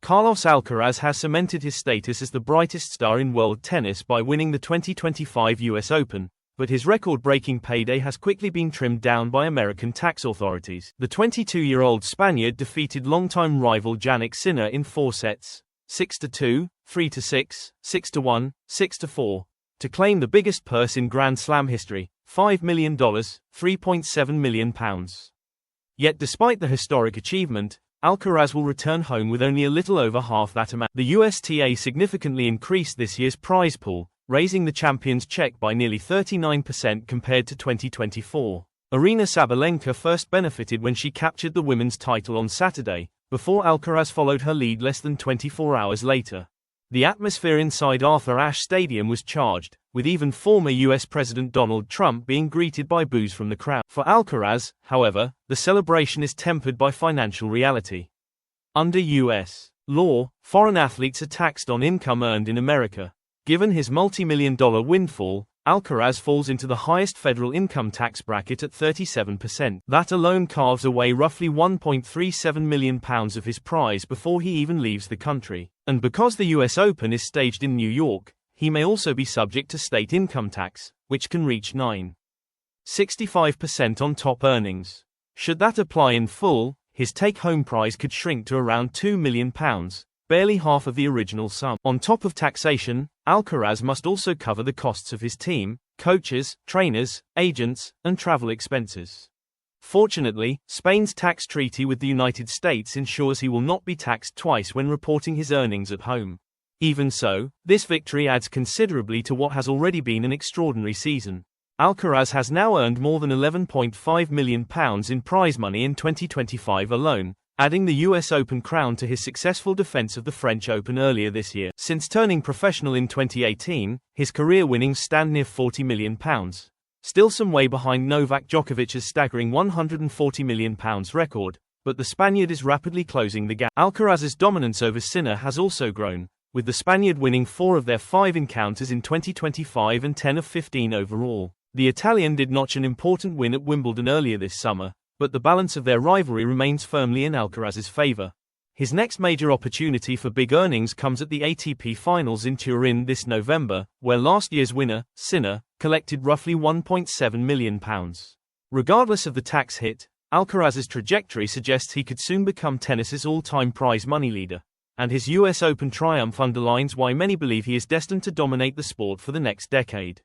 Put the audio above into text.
Carlos Alcaraz has cemented his status as the brightest star in world tennis by winning the 2025 US Open, but his record-breaking payday has quickly been trimmed down by American tax authorities. The 22-year-old Spaniard defeated longtime rival Jannik Sinner in 4 sets, 6-2, 3-6, 6-1, 6-4, to claim the biggest purse in Grand Slam history, $5 million, £3.7 million. Yet despite the historic achievement, Alcaraz will return home with only a little over half that amount. The USTA significantly increased this year's prize pool, raising the champion's check by nearly 39% compared to 2024. Aryna Sabalenka first benefited when she captured the women's title on Saturday, before Alcaraz followed her lead less than 24 hours later. The atmosphere inside Arthur Ashe Stadium was charged, with even former US President Donald Trump being greeted by boos from the crowd. For Alcaraz, however, the celebration is tempered by financial reality. Under US law, foreign athletes are taxed on income earned in America. Given his multi-million-dollar windfall, Alcaraz falls into the highest federal income tax bracket at 37%. That alone carves away roughly £1.37 million of his prize before he even leaves the country. And because the US Open is staged in New York, he may also be subject to state income tax, which can reach 9.65% on top earnings. Should that apply in full, his take-home prize could shrink to around £2 million, barely half of the original sum. On top of taxation, Alcaraz must also cover the costs of his team, coaches, trainers, agents, and travel expenses. Fortunately, Spain's tax treaty with the United States ensures he will not be taxed twice when reporting his earnings at home. Even so, this victory adds considerably to what has already been an extraordinary season. Alcaraz has now earned more than £11.5 million in prize money in 2025 alone, adding the US Open crown to his successful defense of the French Open earlier this year. Since turning professional in 2018, his career winnings stand near £40 million. Still some way behind Novak Djokovic's staggering £140 million record, but the Spaniard is rapidly closing the gap. Alcaraz's dominance over Sinner has also grown, with the Spaniard winning 4 of their 5 encounters in 2025 and 10 of 15 overall. The Italian did notch an important win at Wimbledon earlier this summer, but the balance of their rivalry remains firmly in Alcaraz's favor. His next major opportunity for big earnings comes at the ATP Finals in Turin this November, where last year's winner, Sinner, collected roughly £1.7 million. Regardless of the tax hit, Alcaraz's trajectory suggests he could soon become tennis's all-time prize money leader, and his US Open triumph underlines why many believe he is destined to dominate the sport for the next decade.